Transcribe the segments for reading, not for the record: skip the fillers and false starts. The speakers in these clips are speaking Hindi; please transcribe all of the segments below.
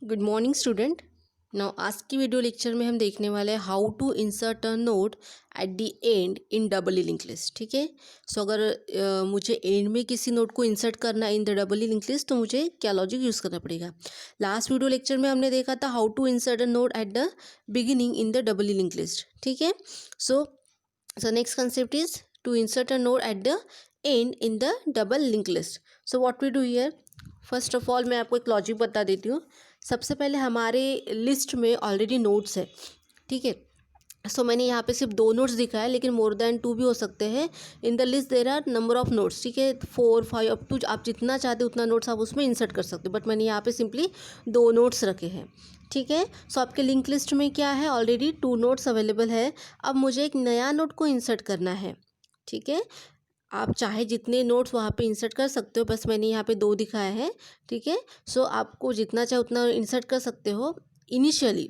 Good morning student. नाउ आज की वीडियो लेक्चर में हम देखने वाले हैं how to insert a node at the end in double link list. ठीक है, सो अगर मुझे एंड में किसी नोड को इंसर्ट करना है इन द डबल लिंक लिस्ट तो मुझे क्या लॉजिक यूज़ करना पड़ेगा। लास्ट वीडियो लेक्चर में हमने देखा था how to insert a node at the beginning in the double link list. ठीक है, so next concept is to insert a node at the end in the double link list. So what we do here, first of all मैं आपको एक लॉजिक बता देती हूँ। सबसे पहले हमारे लिस्ट में ऑलरेडी नोड्स है। ठीक है, सो मैंने यहाँ पे सिर्फ 2 नोड्स दिखाया, लेकिन मोर देन 2 भी हो सकते हैं। In the list there are number of nodes. ठीक है, 4, 5 अप टू आप जितना चाहते उतना नोट्स आप उसमें इंसर्ट कर सकते हो, बट मैंने यहाँ पे सिंपली 2 नोड्स रखे हैं। ठीक है, सो आपके लिंक लिस्ट में क्या है, ऑलरेडी 2 नोड्स अवेलेबल है। अब मुझे एक नया नोड को इंसर्ट करना है। ठीक है, आप चाहे जितने नोट्स वहाँ पे इंसर्ट कर सकते हो, बस मैंने यहाँ पे 2 दिखाया है। ठीक है, सो आपको जितना चाहे उतना इंसर्ट कर सकते हो इनिशियली।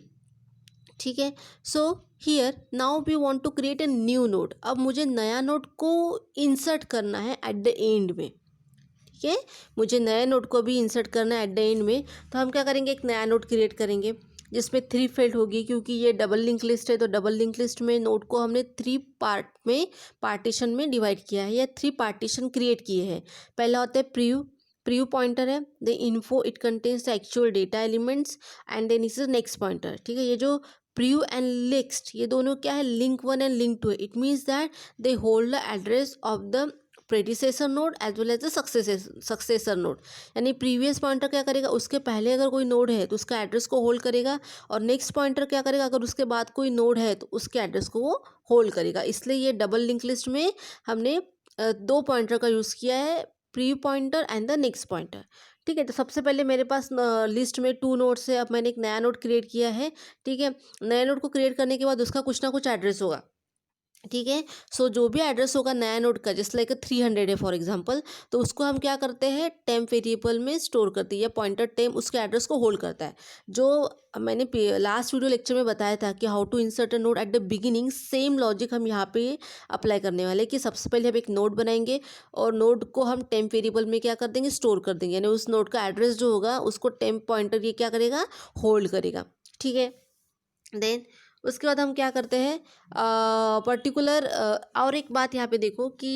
ठीक है, so here now we want to create a new node. अब मुझे नया नोड को इंसर्ट करना है एट द एंड में। ठीक है, मुझे नए नोड को भी इंसर्ट करना है एट द एंड में। तो हम क्या करेंगे, एक नया नोड क्रिएट करेंगे जिसमें 3 फील्ड होगी, क्योंकि ये डबल लिंक लिस्ट है। तो डबल लिंक लिस्ट में नोड को हमने 3 पार्ट में पार्टीशन में डिवाइड किया है, या 3 पार्टीशन क्रिएट किए हैं। पहला होता है प्रीव्यू पॉइंटर है, the info it contains the actual data elements, and then is the next pointer. ठीक है, ये जो प्रीव्यू एंड नेक्स्ट ये दोनों क्या है, लिंक 1 एंड लिंक 2 है। It means that they hold the address of the predecessor node as well as the successor node. यानी प्रीवियस पॉइंटर क्या करेगा, उसके पहले अगर कोई नोड है तो उसका एड्रेस को होल्ड करेगा, और नेक्स्ट पॉइंटर क्या करेगा, अगर उसके बाद कोई नोड है तो उसके एड्रेस को वो होल्ड करेगा। इसलिए ये डबल लिंक लिस्ट में हमने 2 पॉइंटर का यूज़ किया है, pre pointer and the next pointer. ठीक है, तो सबसे पहले मेरे पास लिस्ट में 2 नोड्स है। अब मैंने एक नया नोड क्रिएट किया है। ठीक है, नया नोड को क्रिएट करने के बाद उसका कुछ ना कुछ एड्रेस होगा। ठीक है, सो जो भी एड्रेस होगा नया नोड का, जैसे लाइक 300 है फॉर एग्जांपल, तो उसको हम क्या करते हैं, टेम्प वेरिएबल में स्टोर करते हैं, या पॉइंटर टेम्प उसके एड्रेस को होल्ड करता है। जो मैंने लास्ट वीडियो लेक्चर में बताया था कि how to insert a node at the beginning, same logic हम यहाँ पे अप्लाई करने वाले हैं कि सबसे पहले हम एक नोड बनाएंगे और नोड को हम टेम्प वेरिएबल में क्या कर देंगे, स्टोर कर देंगे। यानी उस नोड का एड्रेस जो होगा उसको टेम्प पॉइंटर ये क्या करेगा, होल्ड करेगा। ठीक है, देन उसके बाद हम क्या करते हैं, पर्टिकुलर और एक बात यहाँ पे देखो कि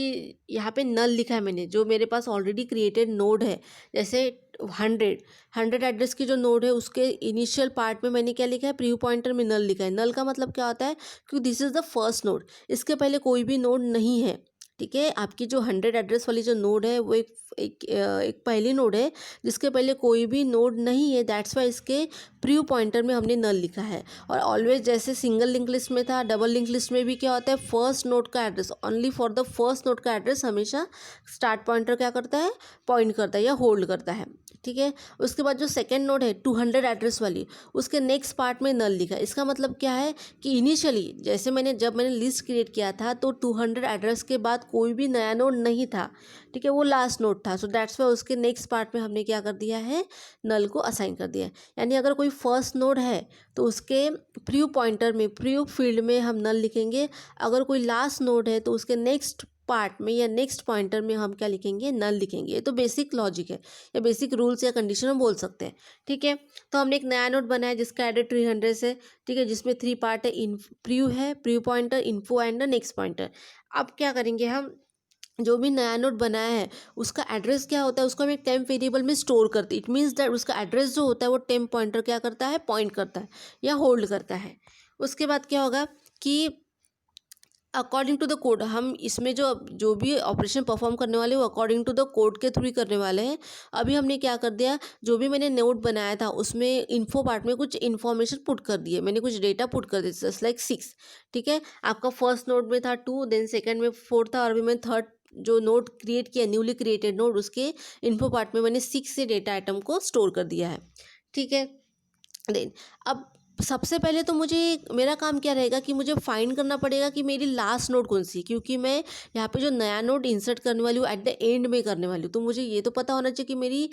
यहाँ पे नल लिखा है मैंने, जो मेरे पास ऑलरेडी क्रिएटेड नोड है। जैसे 100 एड्रेस की जो नोड है उसके इनिशियल पार्ट में मैंने क्या लिखा है, प्रीव्यू पॉइंटर में नल लिखा है। नल का मतलब क्या होता है, क्योंकि this is the first node, इसके पहले कोई भी नोड नहीं है। ठीक है, आपकी जो 100 एड्रेस वाली जो नोड है वो एक पहली नोड है जिसके पहले कोई भी नोड नहीं है। दैट्स वाई इसके प्रीव्यू पॉइंटर में हमने नल लिखा है। और ऑलवेज जैसे सिंगल लिंक लिस्ट में था, डबल लिंक लिस्ट में भी क्या होता है, फर्स्ट नोड का address, only for the first node का एड्रेस हमेशा स्टार्ट पॉइंटर क्या करता है, पॉइंट करता है या होल्ड करता है। ठीक है, उसके बाद जो सेकेंड नोड है 200 एड्रेस वाली, उसके नेक्स्ट पार्ट में नल लिखा है। इसका मतलब क्या है कि इनिशियली जैसे जब मैंने लिस्ट क्रिएट किया था तो 200 एड्रेस के बाद कोई भी नया नोड नहीं था। ठीक है, वो लास्ट नोड था। सो दैट्स वाई उसके नेक्स्ट पार्ट में हमने क्या कर दिया है, नल को असाइन कर दिया है। यानी अगर कोई फर्स्ट नोड है तो उसके प्रीव्यू पॉइंटर में, प्रीव्यू फील्ड में हम नल लिखेंगे। अगर कोई लास्ट नोड है तो उसके नेक्स्ट पार्ट में या नेक्स्ट पॉइंटर में हम क्या लिखेंगे, नल लिखेंगे। ये तो बेसिक लॉजिक है, या बेसिक रूल्स या कंडीशन हम बोल सकते हैं। ठीक है, तो हमने एक नया नोड बनाया जिसका एड्रेस 300 है। ठीक है, जिसमें 3 पार्ट है, प्रीव्यू है, preview pointer, info and the next pointer. अब क्या करेंगे, हम जो भी नया नोड बनाया है उसका एड्रेस क्या होता है, उसको हम एक टेम्प वेरिएबल में स्टोर करते हैं। इट मीन्स दैट उसका एड्रेस जो होता है वो टेम्प पॉइंटर क्या करता है, पॉइंट करता है या होल्ड करता है। उसके बाद क्या होगा कि अकॉर्डिंग टू द कोड, हम इसमें जो भी ऑपरेशन परफॉर्म करने वाले वो अकॉर्डिंग टू द कोड के थ्रू ही करने वाले हैं। अभी हमने क्या कर दिया, जो भी मैंने नोड बनाया था उसमें इन्फो पार्ट में कुछ इन्फॉर्मेशन पुट कर दिए, मैंने कुछ डेटा पुट कर दिया, जस्ट लाइक 6। ठीक है, आपका फर्स्ट नोड में था 2, देन सेकेंड में 4 था, और अभी मैं थर्ड जो नोड क्रिएट किया, न्यूली क्रिएटेड नोड, उसके इन्फो पार्ट में मैंने 6 से डेटा आइटम को स्टोर कर दिया है। ठीक है, देन अब सबसे पहले तो मुझे मेरा काम क्या रहेगा कि मुझे फाइंड करना पड़ेगा कि मेरी लास्ट नोड कौन सी है, क्योंकि मैं यहाँ पे जो नया नोड इंसर्ट करने वाली हूँ एट द एंड में करने वाली हूँ। तो मुझे ये तो पता होना चाहिए कि मेरी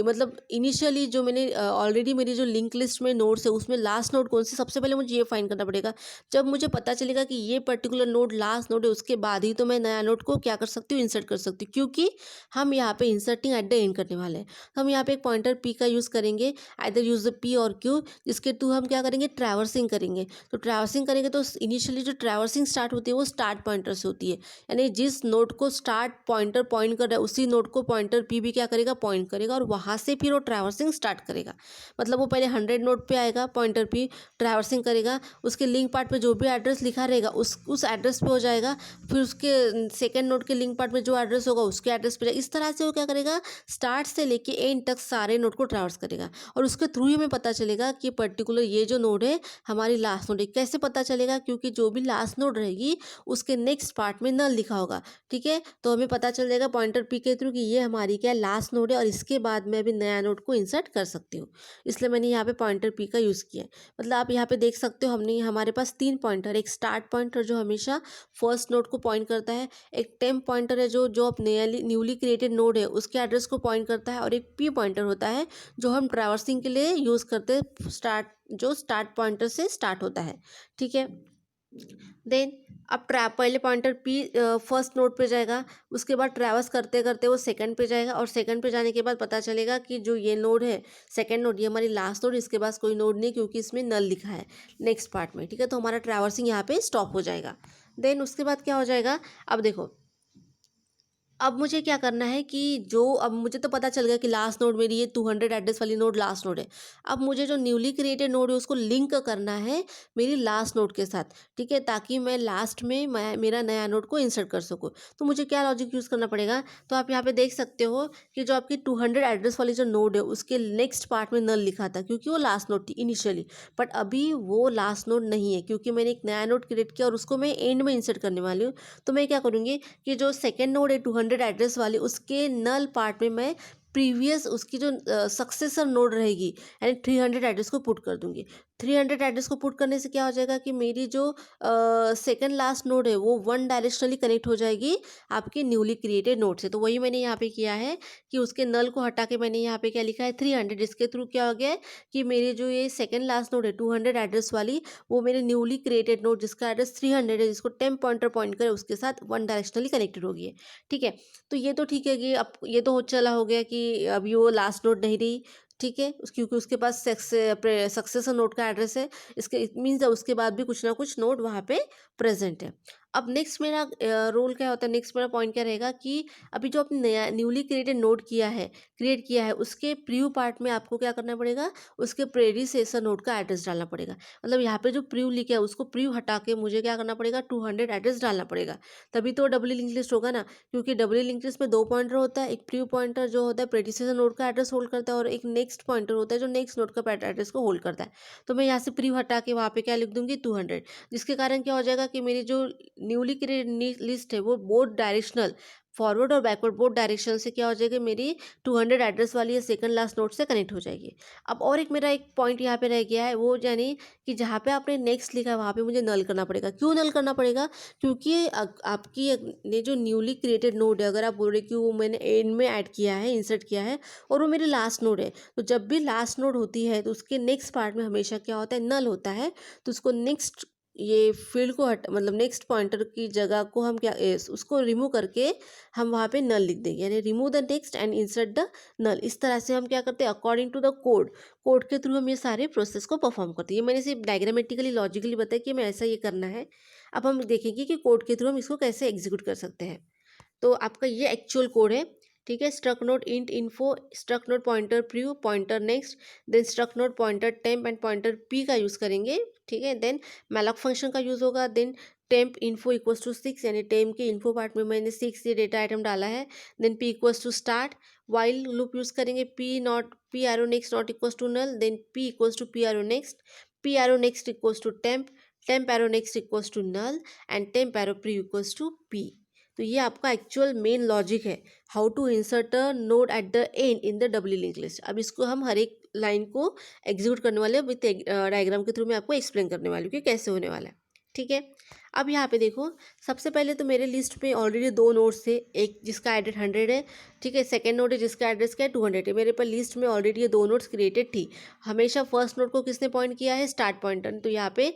मतलब इनिशियली जो मैंने ऑलरेडी मेरी जो लिंक लिस्ट में नोड्स है उसमें लास्ट नोड कौन सी, सबसे पहले मुझे ये फाइंड करना पड़ेगा। जब मुझे पता चलेगा कि ये पर्टिकुलर नोड लास्ट नोड है, उसके बाद ही तो मैं नया नोड को क्या कर सकती हूँ, इंसर्ट कर सकती हूँ, क्योंकि हम यहाँ पे इंसर्टिंग एट द एंड करने वाले हैं। तो हम यहाँ पे एक पॉइंटर पी का यूज़ करेंगे, आइदर यूज़ द पी और क्यू, जिसके थ्रू हम क्या करेंगे, ट्रैवर्सिंग करेंगे। तो ट्रैवर्सिंग करेंगे तो इनिशियली जो ट्रैवर्सिंग स्टार्ट होती है वो स्टार्ट पॉइंटर से होती है, यानी जिस नोड को स्टार्ट पॉइंटर पॉइंट कर रहा है उसी नोड को पॉइंटर पी भी क्या करेगा, पॉइंट करेगा, और वहाँ से फिर वो ट्रैवर्सिंग स्टार्ट करेगा। मतलब वो पहले 100 नोड पे आएगा, पॉइंटर पी ट्रैवर्सिंग करेगा, उसके लिंक पार्ट पे जो भी एड्रेस लिखा रहेगा उस एड्रेस पे हो जाएगा, फिर उसके सेकेंड नोड के लिंक पार्ट में जो एड्रेस होगा उसके एड्रेस पे जाएगा। इस तरह से वो क्या करेगा, स्टार्ट से लेके एंड तक सारे नोड को ट्रैवर्स करेगा, और उसके थ्रू ही हमें पता चलेगा कि पर्टिकुलर ये जो नोड है हमारी लास्ट नोड है। कैसे पता चलेगा, क्योंकि जो भी लास्ट नोड रहेगी उसके नेक्स्ट पार्ट में नल लिखा होगा, ठीक है। तो हमें पता चल जाएगा पॉइंटर पी के थ्रू कि ये हमारी क्या लास्ट नोड है, और इसके बाद मैं अभी नया नोड को इंसर्ट कर सकती हूँ। इसलिए मैंने यहाँ पे पॉइंटर पी का यूज़ किया है। मतलब आप यहाँ पे देख सकते हो, हमने हमारे पास 3 पॉइंटर, एक स्टार्ट पॉइंटर जो हमेशा फर्स्ट नोड को पॉइंट करता है, एक टेम्प पॉइंटर है जो जो अब न्यूली क्रिएटेड नोड है उसके एड्रेस को पॉइंट करता है, और एक पी पॉइंटर होता है जो हम ट्रैवर्सिंग के लिए यूज़ करते हैं, स्टार्ट पॉइंटर से स्टार्ट होता है, ठीक है। देन अब पहले पॉइंटर पी फर्स्ट नोड पे जाएगा, उसके बाद ट्रैवर्स करते करते वो सेकंड पे जाएगा, और सेकंड पे जाने के बाद पता चलेगा कि जो ये नोड है सेकंड नोड, ये हमारी लास्ट नोड, इसके पास कोई नोड नहीं क्योंकि इसमें नल लिखा है नेक्स्ट पार्ट में, ठीक है। तो हमारा ट्रैवर्सिंग यहाँ पे स्टॉप हो जाएगा। देन उसके बाद क्या हो जाएगा, अब देखो, अब मुझे क्या करना है कि जो अब मुझे तो पता चल गया कि लास्ट नोड मेरी ये 200 एड्रेस वाली नोड लास्ट नोड है। अब मुझे जो न्यूली क्रिएटेड नोड है उसको लिंक करना है मेरी लास्ट नोड के साथ, ठीक है, ताकि मैं लास्ट में मेरा नया नोड को इंसर्ट कर सकूँ। तो मुझे क्या लॉजिक यूज़ करना पड़ेगा, तो आप यहाँ पे देख सकते हो कि जो आपकी 200 एड्रेस वाली जो नोड है उसके नेक्स्ट पार्ट में नल लिखा था, क्योंकि वो लास्ट नोड थी इनिशियली, बट अभी वो लास्ट नोड नहीं है, क्योंकि मैंने एक नया नोड क्रिएट किया और उसको मैं एंड में इंसर्ट करने वाली हूँ। तो मैं क्या करूँगी कि जो सेकेंड नोड है 200 एड्रेस वाली, उसके नल पार्ट में मैं प्रीवियस उसकी जो सक्सेसर नोड रहेगी यानी 300 एड्रेस को पुट कर दूंगी। 300 एड्रेस को पुट करने से क्या हो जाएगा कि मेरी जो सेकंड लास्ट नोड है वो वन डायरेक्शनली कनेक्ट हो जाएगी आपके न्यूली क्रिएटेड नोड से। तो वही मैंने यहाँ पे किया है कि उसके नल को हटा के मैंने यहाँ पे क्या लिखा है 300, इसके थ्रू क्या हो गया है कि मेरी जो ये सेकंड लास्ट नोड है 200 एड्रेस वाली, वो मेरे न्यूली क्रिएटेड नोड जिसका एड्रेस 300 है, जिसको टेम्प पॉइंटर पॉइंट करे, उसके साथ वन डायरेक्शनली कनेक्टेड हो गई है, ठीक है। तो ये तो ठीक है कि अब ये तो हो चला हो गया कि अभी वो लास्ट नोड नहीं रही, ठीक है, क्योंकि उसके पास सक्सेसर नोड का एड्रेस है, इसके इट मीन्स उसके बाद भी कुछ ना कुछ नोड वहाँ पे प्रेजेंट है। अब नेक्स्ट मेरा रोल क्या होता है, नेक्स्ट मेरा पॉइंट क्या रहेगा कि अभी जो आपने नया न्यूली क्रिएटेड नोड क्रिएट किया है उसके प्रीव्यू पार्ट में आपको क्या करना पड़ेगा, उसके प्रेडिसेसर नोड का एड्रेस डालना पड़ेगा। मतलब यहाँ पे जो प्रीव्यू लिखा है उसको प्रीव्यू हटा के मुझे क्या करना पड़ेगा, 200 एड्रेस डालना पड़ेगा, तभी तो डबली लिंक लिस्ट होगा ना। क्योंकि डबली लिंक लिस्ट में 2 पॉइंटर होता है, एक प्रीव्यू पॉइंटर जो होता है प्रेडिसेसर नोड का एड्रेस होल्ड करता है, और एक नेक्स्ट पॉइंटर होता है जो नेक्स्ट नोड का एड्रेस को होल्ड करता है। तो मैं यहाँ से प्रीव्यू हटा के वहाँ पे क्या लिख दूंगी, 200, जिसके कारण क्या हो जाएगा कि मेरी जो न्यूली क्रिएटेड लिस्ट है वो बोथ डायरेक्शनल, फॉरवर्ड और बैकवर्ड बोथ डायरेक्शन से क्या हो जाएगी, मेरी 200 एड्रेस वाली सेकंड लास्ट नोड से कनेक्ट हो जाएगी। अब और एक मेरा एक पॉइंट यहाँ पे रह गया है, वो यानी कि जहाँ पे आपने नेक्स्ट लिखा है वहाँ पे मुझे नल करना पड़ेगा। क्यों नल करना पड़ेगा, क्योंकि आपकी ये जो न्यूली क्रिएटेड नोड है, अगर आप बोल रहे कि वो मैंने एंड में ऐड किया है, इंसर्ट किया है, और वो मेरी लास्ट नोड है, तो जब भी लास्ट नोड होती है तो उसके नेक्स्ट पार्ट में हमेशा क्या होता है, नल होता है। तो उसको नेक्स्ट ये फील्ड को मतलब नेक्स्ट पॉइंटर की जगह को हम क्या उसको रिमूव करके हम वहाँ पे नल लिख देंगे, यानी remove the next and insert the null. इस तरह से हम क्या करते हैं, अकॉर्डिंग टू द कोड के थ्रू हम ये सारे प्रोसेस को परफॉर्म करते हैं। ये मैंने सिर्फ डायग्रामेटिकली लॉजिकली बताया कि हमें ऐसा ये करना है। अब हम देखेंगे कि कोड के थ्रू हम इसको कैसे एग्जीक्यूट कर सकते हैं। तो आपका ये एक्चुअल कोड है, ठीक है। Struct node int info, struct node pointer preview, pointer next, then struct node pointer temp and pointer P का यूज़ करेंगे, ठीक है। देन मैलॉक फंक्शन का यूज़ होगा, then temp info equals to 6, यानी टेम्प के इन्फो पार्ट में मैंने 6 ये डेटा आइटम डाला है। Then P equals to start, while loop use करेंगे, P arrow next not equals to null, then P equals to P arrow next equals to temp arrow next equals to null, and temp arrow pre equals to P. तो ये आपका एक्चुअल मेन लॉजिक है, how to insert a node at the end in the doubly link list. अब इसको हम हर एक लाइन को एग्जीक्यूट करने वाले हैं। विथ डायग्राम के थ्रू मैं आपको एक्सप्लेन करने वाली हूँ कि कैसे होने वाला है। ठीक है, अब यहाँ पे देखो, सबसे पहले तो मेरे लिस्ट में ऑलरेडी 2 नोड्स थे, एक जिसका एड्रेस 100 है, ठीक है, सेकंड नोड है जिसका एड्रेस क्या है 200 है। मेरे पर लिस्ट में ऑलरेडी ये 2 नोड्स क्रिएटेड थी। हमेशा फर्स्ट नोड को किसने पॉइंट किया है, स्टार्ट पॉइंटर। तो यहाँ पे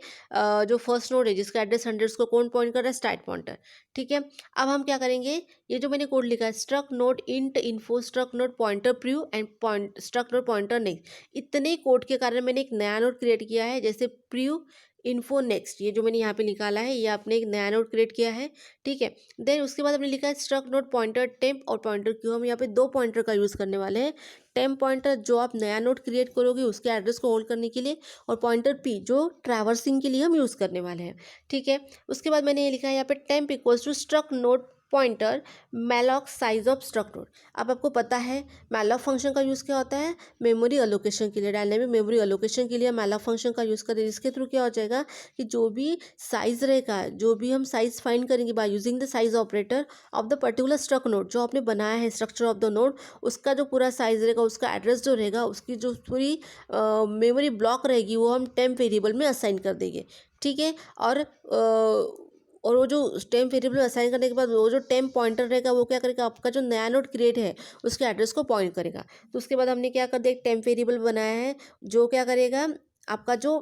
जो फर्स्ट नोड है जिसका एड्रेस 100 उसको कौन पॉइंट कर रहा है, स्टार्ट पॉइंटर। ठीक है, अब हम क्या करेंगे, ये जो मैंने कोड लिखा है struct node int info struct node pointer prev and point struct node pointer next, इतने कोड के कारण मैंने एक नया नोड क्रिएट किया है। जैसे प्रू इन्फो नेक्स्ट, ये जो मैंने यहाँ पे निकाला है, ये आपने एक नया नोड क्रिएट किया है। ठीक है, देन उसके बाद हमने लिखा है स्ट्रक नोड पॉइंटर टेम्प और पॉइंटर क्यू। हम यहाँ पे 2 पॉइंटर का यूज़ करने वाले हैं। टेम्प पॉइंटर जो आप नया नोड क्रिएट करोगे उसके एड्रेस को होल्ड करने के लिए, और पॉइंटर पी जो ट्रैवर्सिंग के लिए हम यूज़ करने वाले हैं। ठीक है, उसके बाद मैंने ये लिखा है यहाँ पे temp equals to struct node pointer malloc size of struct node. अब आपको पता है मैलॉक फंक्शन का यूज़ क्या होता है, मेमोरी अलोकेशन के लिए, डायनेमिक मेमोरी अलोकेशन के लिए मैलॉक फंक्शन का यूज़ करें, जिसके थ्रू क्या हो जाएगा कि जो भी साइज रहेगा, जो भी हम साइज फाइंड करेंगे by using the size operator of the particular struct node, जो आपने बनाया है स्ट्रक्चर ऑफ द नोड, उसका जो पूरा साइज रहेगा, उसका एड्रेस जो रहेगा, उसकी जो पूरी मेमोरी ब्लॉक रहेगी वो हम टेम्प वेरिएबल में असाइन कर देंगे। ठीक है, और वो जो टेम्प वेरिएबल असाइन करने के बाद वो जो टेम्प पॉइंटर रहेगा वो क्या करेगा, आपका जो नया नोड क्रिएट है उसके एड्रेस को पॉइंट करेगा। तो उसके बाद हमने क्या कर दिया, एक टेम्प वेरिएबल बनाया है जो क्या करेगा, आपका जो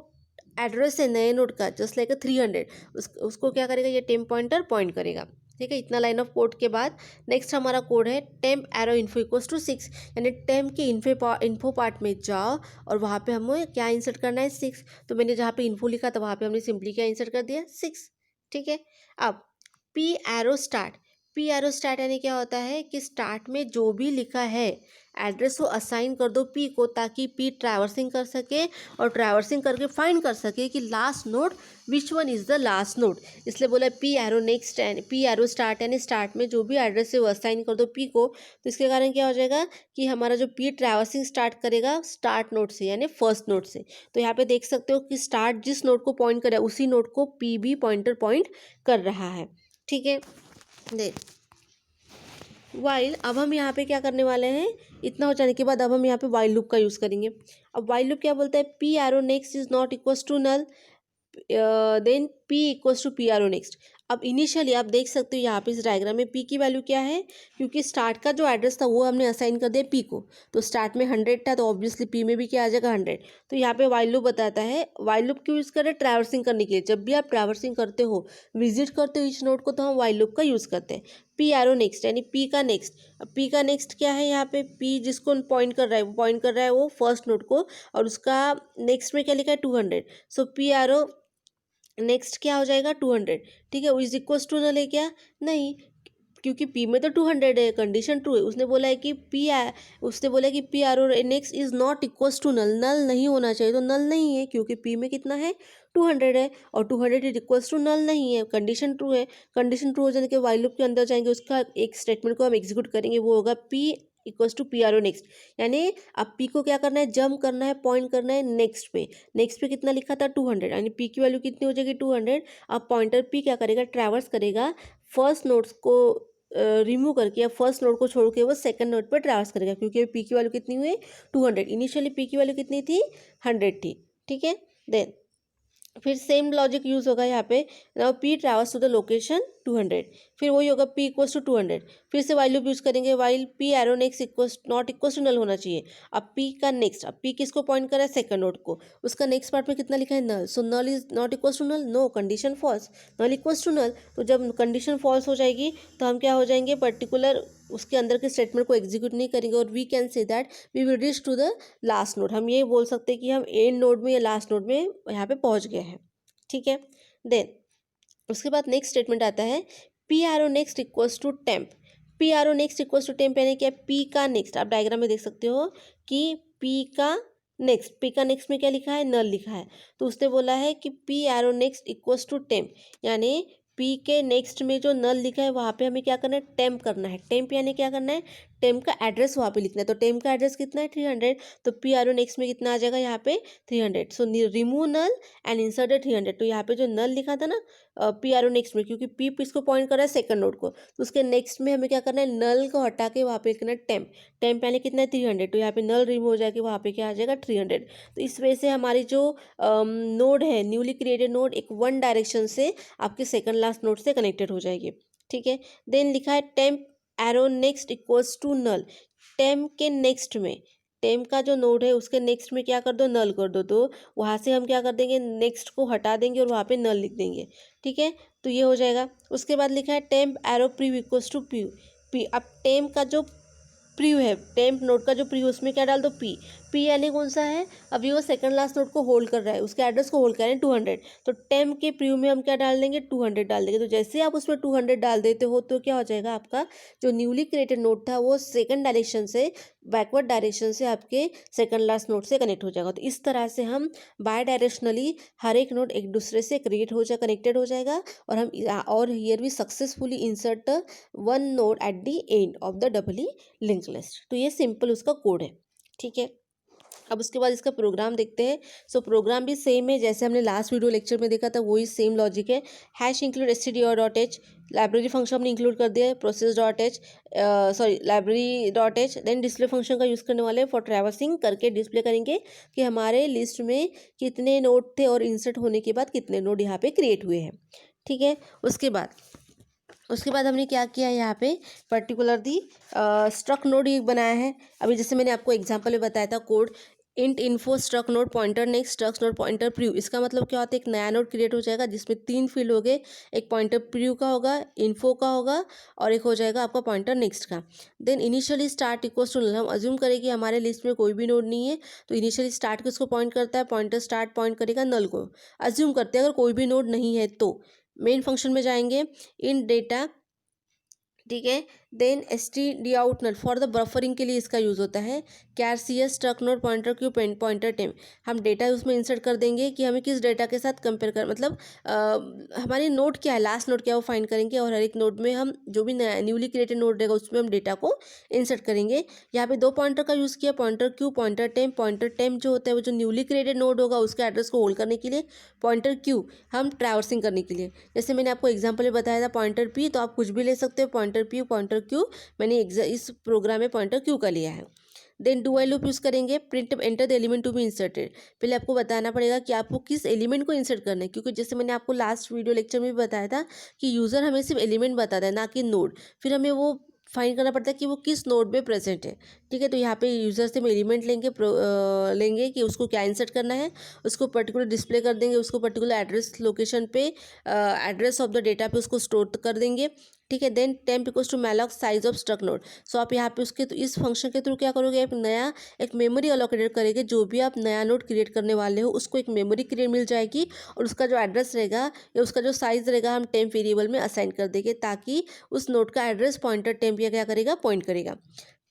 एड्रेस है नए नोड का जस्ट लाइक 300, उसको क्या करेगा, ये टेम्प पॉइंटर पॉइंट करेगा। ठीक है, इतना लाइन ऑफ कोड के बाद नेक्स्ट हमारा कोड है temp arrow info equals to 6, यानी टेम्प के इन्फो पार्ट में जाओ और वहाँ पे हमें क्या इंसर्ट करना है, 6। तो मैंने जहाँ पे इन्फो लिखा था वहाँ पे हमने सिंपली क्या इंसर्ट कर दिया, 6। ठीक है, अब P arrow start, P arrow start यानी क्या होता है कि स्टार्ट में जो भी लिखा है एड्रेस को असाइन कर दो पी को, ताकि पी ट्रैवर्सिंग कर सके और ट्रैवर्सिंग करके फाइंड कर सके कि last node which one is the last node. इसलिए बोला P arrow next and P arrow start, यानी स्टार्ट में जो भी एड्रेस है वो असाइन कर दो पी को। तो इसके कारण क्या हो जाएगा कि हमारा जो पी ट्रैवर्सिंग स्टार्ट करेगा स्टार्ट नोड से, यानी फर्स्ट नोड से। तो यहाँ पे देख सकते हो कि स्टार्ट जिस नोड को पॉइंट करे उसी नोड को पी भी पॉइंटर पॉइंट कर रहा है। ठीक है, देख वाइल, अब हम यहाँ पे क्या करने वाले हैं, इतना हो जाने के बाद अब हम यहाँ पे वाइल लूप का यूज़ करेंगे। अब वाइल लूप क्या बोलता है, P arrow next is not equals to null, then P equals to P are next. अब इनिशियली आप देख सकते हो यहाँ पे इस डायग्राम में पी की वैल्यू क्या है, क्योंकि स्टार्ट का जो एड्रेस था वो हमने असाइन कर दिया पी को, तो स्टार्ट में 100 था तो ऑब्वियसली पी में भी क्या आ जाएगा 100। तो यहाँ पे वाइल लूप बताता है, वाइल लूप क्यों यूज़ करें, ट्रैवर्सिंग करने के लिए। जब भी आप ट्रैवर्सिंग करते हो, विजिट करते हो इस नोड को, तो हम वाइल लूप का यूज़ करते हैं। पी एरो नेक्स्ट यानी पी का नेक्स्ट, पी का नेक्स्ट क्या है, यहाँ पे पी जिसको पॉइंट कर रहा है वो पॉइंट कर रहा है वो फर्स्ट नोड को, और उसका नेक्स्ट में क्या लिखा है 200। सो पी एरो नेक्स्ट क्या हो जाएगा 200। ठीक है, इज इक्वल्स टू नल है क्या, नहीं, क्योंकि पी में तो 200 है, कंडीशन ट्रू है। उसने बोला है कि उसने बोला है कि P are next is not equals to null, null नहीं होना चाहिए, तो नल नहीं है क्योंकि पी में कितना है 200 है, और 200 इज इक्वल्स टू नल नहीं है, कंडीशन ट्रू है। कंडीशन ट्रू हो जाने के वाइल लूप के अंदर जाएंगे, उसका एक स्टेटमेंट को हम एग्जीक्यूट करेंगे, वो होगा P equals to P arrow next, यानी अब पी को क्या करना है, जंप करना है, पॉइंट करना है नेक्स्ट पे। नेक्स्ट पे कितना लिखा था 200, यानी पी की वैल्यू कितनी हो जाएगी 200। अब पॉइंटर पी क्या करेगा, ट्रैवर्स करेगा, फर्स्ट नोड्स को रिमूव करके या फर्स्ट नोड को छोड़ के वो सेकंड नोड पर ट्रैवर्स करेगा, क्योंकि पी की वैल्यू कितनी हुई 200, इनिशियली पी की वैल्यू कितनी थी 100 थी। ठीक है, देन फिर सेम लॉजिक यूज़ होगा यहाँ पे, now P traverse to the location 200, फिर वही होगा पी इक्वल्स टू 200, फिर से वाइल लूप यूज़ करेंगे, while P arrow next equals not equals to null होना चाहिए। अब पी का नेक्स्ट, अब पी किसको पॉइंट कर रहा है, सेकंड नोड को, उसका नेक्स्ट पार्ट में कितना लिखा है null, so null is not equals to null, no, condition false, null equals to null. तो जब कंडीशन फॉल्स हो जाएगी तो हम क्या हो जाएंगे, पर्टिकुलर उसके अंदर के स्टेटमेंट को एग्जीक्यूट नहीं करेंगे, और we can say that we will reach to the last node. हम ये बोल सकते हैं कि हम एंड नोड में या लास्ट नोड में यहाँ पे पहुँच गए हैं। ठीक है, देन उसके बाद नेक्स्ट स्टेटमेंट आता है P arrow next equals to temp, P arrow next equals to temp यानी क्या, पी का नेक्स्ट, आप डायग्राम में देख सकते हो कि पी का नेक्स्ट, पी का नेक्स्ट में क्या लिखा है, नल लिखा है, तो उसने बोला है कि P arrow next equals to temp, यानी पी के नेक्स्ट में जो नल लिखा है वहाँ पे हमें क्या करना है, टेम्प करना है। टेम्प यानी क्या करना है, टेम्प का एड्रेस वहाँ पे लिखना है। तो टेम्प का एड्रेस कितना है 300, तो पी आर ओ नेक्स्ट में कितना आ जाएगा यहाँ पे 300। So remove null and insert 300। तो यहाँ पे जो नल लिखा था ना पी आर ओ नेक्स्ट में, क्योंकि पी इसको पॉइंट कर रहा है सेकंड नोड को, तो उसके नेक्स्ट में हमें क्या करना है, नल को हटा के वहाँ पे लिखना है टेम्प। टेम्प पहले कितना है 300, तो यहाँ पे नल रिमूव हो जाके वहाँ पे क्या आ जाएगा 300। तो इस वजह से हमारी जो नोड है, न्यूली क्रिएटेड नोड, एक वन डायरेक्शन से आपके सेकंड लास्ट नोड से कनेक्टेड हो जाएगी। ठीक है। देन लिखा है temp arrow next equals to null. Temp के नेक्स्ट में, टेम्प का जो नोड है उसके नेक्स्ट में क्या कर दो, नल कर दो। तो वहाँ से हम क्या कर देंगे, नेक्स्ट को हटा देंगे और वहाँ पे नल लिख देंगे। ठीक है, तो ये हो जाएगा। उसके बाद लिखा है temp arrow pre equals to P. P अब टेम्प का जो प्रीव्यू है, टेम्प नोड का जो प्रीव्यू, उसमें क्या डाल दो पी। पी यानी कौन सा है, अभी वो सेकंड लास्ट नोड को होल्ड कर रहा है, उसके एड्रेस को होल्ड कर रहे हैं 200। तो टेम्प के प्रीव्यू में हम क्या डाल देंगे 200 डाल देंगे। तो जैसे आप उसमें 200 डाल देते हो तो क्या हो जाएगा, आपका जो न्यूली क्रिएटेड नोड था वो सेकंड डायरेक्शन से, बैकवर्ड डायरेक्शन से आपके सेकंड लास्ट नोड से कनेक्ट हो जाएगा। तो इस तरह से हम बाय डायरेक्शनली हर एक नोड एक दूसरे से क्रिएट हो जाए, कनेक्टेड हो जाएगा, और हम और here we successfully insert one node at the end of the doubly link list. तो ये सिंपल उसका कोड है। ठीक है, अब उसके बाद इसका प्रोग्राम देखते हैं। सो प्रोग्राम भी सेम है जैसे हमने लास्ट वीडियो लेक्चर में देखा था, वही सेम लॉजिक है। Hash include stdio.h, library function हमने इंक्लूड कर दिया है, process.h, sorry library.h। Then display function का यूज़ करने वाले फॉर ट्रैवर्सिंग करके डिस्प्ले करेंगे कि हमारे लिस्ट में कितने नोड थे और इंसर्ट होने के बाद कितने नोड यहाँ पे क्रिएट हुए हैं। ठीक है, उसके बाद हमने क्या किया है, यहाँ पे पर्टिकुलरली स्ट्रक नोड ही बनाया है। अभी जैसे मैंने आपको एग्जांपल में बताया था code, int info struct node pointer next structs node pointer preview. इसका मतलब क्या होता है, एक नया नोड क्रिएट हो जाएगा जिसमें 3 फील्ड हो गए, एक पॉइंटर प्रीव्यू का होगा, इन्फो का होगा, और एक हो जाएगा आपका पॉइंटर नेक्स्ट का। Then initially start equals to null, हम अज्यूम करें कि हमारे लिस्ट में कोई भी नोड नहीं है, तो इनिशियली स्टार्ट किसको पॉइंट करता है, पॉइंटर स्टार्ट पॉइंट करेगा नल को। अज्यूम करते हैं अगर कोई भी नोड नहीं है तो मेन फंक्शन में जाएंगे, इन डेटा, ठीक है। Then std out null for the buffering के लिए इसका यूज़ होता है। Char C S struct node pointer Q pointer temp, हम डेटा उसमें इंसर्ट कर देंगे कि हमें किस डेटा के साथ कंपेयर कर, मतलब हमारी नोड क्या है, लास्ट नोड क्या है वो फाइंड करेंगे, और हर एक नोड में हम जो भी न्यूली क्रिएटेड नोड रहेगा उसमें हम डेटा को इंसर्ट करेंगे। यहाँ पे 2 पॉइंटर का यूज़ किया, पॉइंटर क्यू पॉइंटर टेम। पॉइंटर टेम जो होता है वो जो न्यूली क्रिएटेड नोड होगा उसके एड्रेस को होल्ड करने के लिए, पॉइंटर क्यू हम ट्रैवर्सिंग करने के लिए। जैसे मैंने आपको एग्जाम्पल में बताया था पॉइंटर पी, तो आप कुछ भी ले सकते हो, पॉइंटर पी पॉइंटर क्यू, मैंने इस प्रोग्राम में पॉइंटर क्यू का लिया है। Then do while loop use करेंगे, print enter the element to be inserted. पहले आपको बताना पड़ेगा कि आपको किस एलिमेंट को इंसर्ट करना है, क्योंकि जैसे मैंने आपको लास्ट वीडियो लेक्चर में भी बताया था कि यूज़र हमें सिर्फ एलिमेंट बताता है ना कि नोड, फिर हमें वो फाइंड करना पड़ता है कि वो किस नोड में प्रेजेंट है। ठीक है, तो यहाँ पे यूज़र से हम एलिमेंट लेंगे कि उसको क्या इंसर्ट करना है, उसको पर्टिकुलर डिस्प्ले कर देंगे, उसको पर्टिकुलर एड्रेस लोकेशन पे, एड्रेस ऑफ द डेटा पे उसको स्टोर कर देंगे। ठीक है, then temp equals to malloc size of struct node. So आप यहाँ पे उसके तो इस फंक्शन के थ्रू क्या करोगे, एक मेमोरी अलोकेटेड करेंगे, जो भी आप नया नोड क्रिएट करने वाले हो उसको एक मेमोरी क्रिएट मिल जाएगी, और उसका जो एड्रेस रहेगा या उसका जो साइज रहेगा हम टेम्प वेरिएबल में असाइन कर देंगे, ताकि उस नोड का एड्रेस पॉइंटर टेम्प या क्या करेगा, पॉइंट करेगा।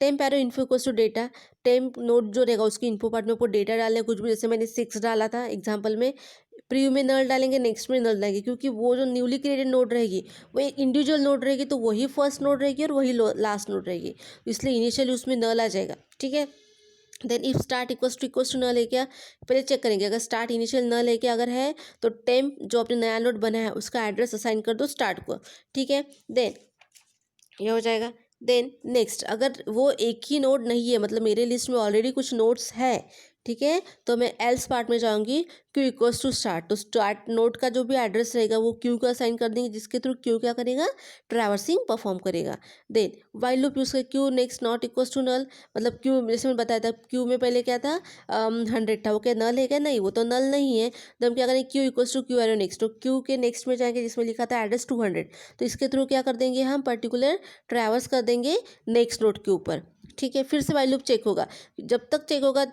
Temp arrow info equals to data, temp node जो रहेगा उसकी इन्फो पार्ट में आपको डेटा डालना है कुछ भी, जैसे मैंने 6 डाला था एग्जाम्पल में। प्रीव्यू में नल डालेंगे, नेक्स्ट में नल डालेंगे, क्योंकि वो जो न्यूली क्रिएटेड नोड रहेगी वो एक इंडिविजुअल नोड रहेगी, तो वही फर्स्ट नोड रहेगी और वही लास्ट नोड रहेगी, तो इसलिए इनिशियली उसमें नल आ जाएगा। ठीक है, then if start equals to null है क्या, पहले चेक करेंगे अगर स्टार्ट इनिशियल नल है क्या, अगर है तो टेम्प जो आपने नया नोड बनाया है उसका एड्रेस असाइन कर दो स्टार्ट को। ठीक है, देन ये हो जाएगा। देन नेक्स्ट, अगर वो एक ही नोड नहीं है, मतलब मेरे लिस्ट में ऑलरेडी कुछ नोड्स है, ठीक है, तो मैं एल्स पार्ट में जाऊंगी, क्यू इक्वल्स टू स्टार्ट, तो स्टार्ट नोड का जो भी एड्रेस रहेगा वो क्यू का असाइन कर देंगे, जिसके थ्रू क्यू क्या करेगा, ट्रैवर्सिंग परफॉर्म करेगा। देन वाइल लूप यूज कर Q next not equals to null, मतलब क्यू जैसे मैं बताया था क्यू में पहले क्या था 100 था, वो क्या नल है क्या, नहीं वो तो नल नहीं है, तो हम क्या करेंगे Q equals to Q arrow next, तो क्यू के नेक्स्ट में जाएंगे जिसमें लिखा था एड्रेस 200, तो इसके थ्रू क्या कर देंगे हम पर्टिकुलर ट्रैवर्स कर देंगे नेक्स्ट नोड के ऊपर। ठीक है, फिर से वाइल लूप चेक होगा, जब तक चेक होगा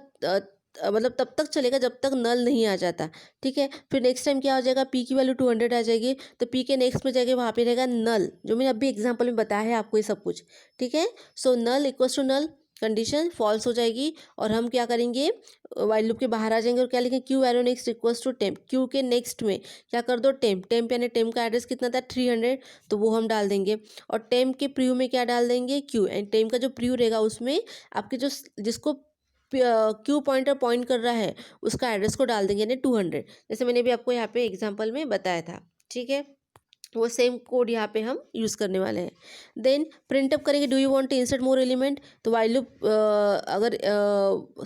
मतलब तब तक चलेगा जब तक नल नहीं आ जाता। ठीक है, फिर नेक्स्ट टाइम क्या हो जाएगा, पी की वैल्यू 200 आ जाएगी, तो पी के नेक्स्ट में जाएगा वहाँ पे रहेगा नल, जो मैंने अभी एग्जांपल में बताया है आपको ये सब कुछ। ठीक है, so null equals to null condition false हो जाएगी और हम क्या करेंगे, वाइल लूप के बाहर आ जाएंगे और क्या लिखेंगे, Q arrow next equals to temp. Q के नेक्स्ट में क्या कर दो, टेम्प। टेम्प यानी टेम्प का एड्रेस कितना था, 300, तो वो हम डाल देंगे। और टेम्प के प्रीव्यू में क्या डाल देंगे, क्यू। एंड टेम्प का जो प्रीव्यू रहेगा उसमें आपके जो जिसको क्यू पॉइंटर पॉइंट कर रहा है उसका एड्रेस को डाल देंगे, यानी 200, जैसे मैंने भी आपको यहाँ पे एग्जाम्पल में बताया था। ठीक है, वो सेम कोड यहाँ पे हम यूज़ करने वाले हैं। देन प्रिंट अप करेंगे, do you want to insert more element, तो वाइल लूप अगर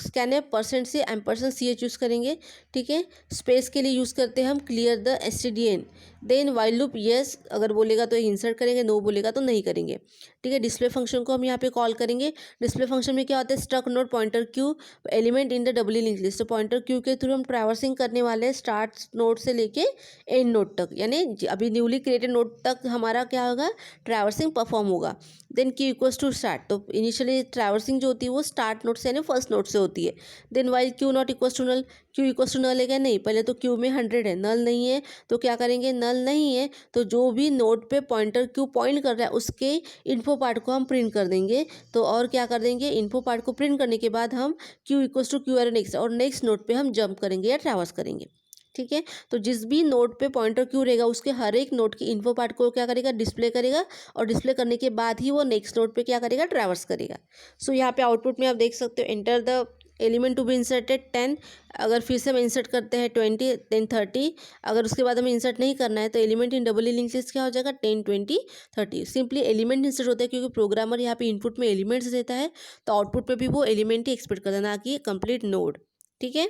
स्कैनएफ परसेंट से एम्परसेंड CH यूज़ करेंगे। ठीक है, स्पेस के लिए यूज़ करते हैं हम clear the stdn। Then while loop yes अगर बोलेगा तो इंसर्ट करेंगे, नो बोलेगा तो नहीं करेंगे। ठीक है, डिस्प्ले फंक्शन को हम यहाँ पे कॉल करेंगे। डिस्प्ले फंक्शन में क्या होता है, struct node pointer Q element in the doubly link list. तो पॉइंटर क्यू के थ्रू हम ट्रैवर्सिंग करने वाले हैं स्टार्ट नोड से लेके एंड नोड तक, यानी अभी न्यूली क्रिएटेड नोड तक हमारा क्या होगा, ट्रैवर्सिंग परफॉर्म होगा। Then Q equals to start, तो इनिशियली ट्रैवर्सिंग जो होती है वो स्टार्ट नोड से यानी फर्स्ट नोड से होती है। Then while Q not equals to null, Q equals to null है क्या, नहीं, पहले तो क्यू में 100 है, नल नहीं है, तो क्या करेंगे, नल नहीं है तो जो भी नोड पे पॉइंटर क्यू पॉइंट कर रहा है उसके इन्फो पार्ट को हम प्रिंट कर देंगे। तो और क्या कर देंगे, इन्फो पार्ट को प्रिंट करने के बाद हम Q equals to Q arrow next और नेक्स्ट नोड पे हम जंप करेंगे या ट्रैवर्स करेंगे। ठीक है, तो जिस भी नोड पे पॉइंटर क्यू रहेगा उसके हर एक नोड की इन्फो पार्ट को क्या करेगा, डिस्प्ले करेगा और डिस्प्ले करने के बाद ही वो नेक्स्ट नोड पे क्या करेगा, ट्रैवर्स करेगा। सो यहाँ पे आउटपुट में आप देख सकते हो, enter the element to be inserted 10, अगर फिर से हम इंसर्ट करते हैं 20 देन 30, अगर उसके बाद हमें इंसर्ट नहीं करना है तो element in double link list क्या हो जाएगा, 10 20 30। सिंपली एलिमेंट इंसर्ट होता है क्योंकि प्रोग्रामर यहाँ पे इनपुट में एलिमेंट्स देता है तो आउटपुट में भी वो एलिमेंट ही एक्सपेक्ट करता है, ना कि कंप्लीट नोड। ठीक है,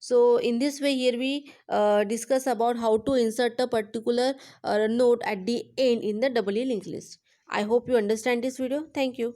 so in this way here we discuss about how to insert a particular node at the end in the double linked list. I hope you understand this video. Thank you.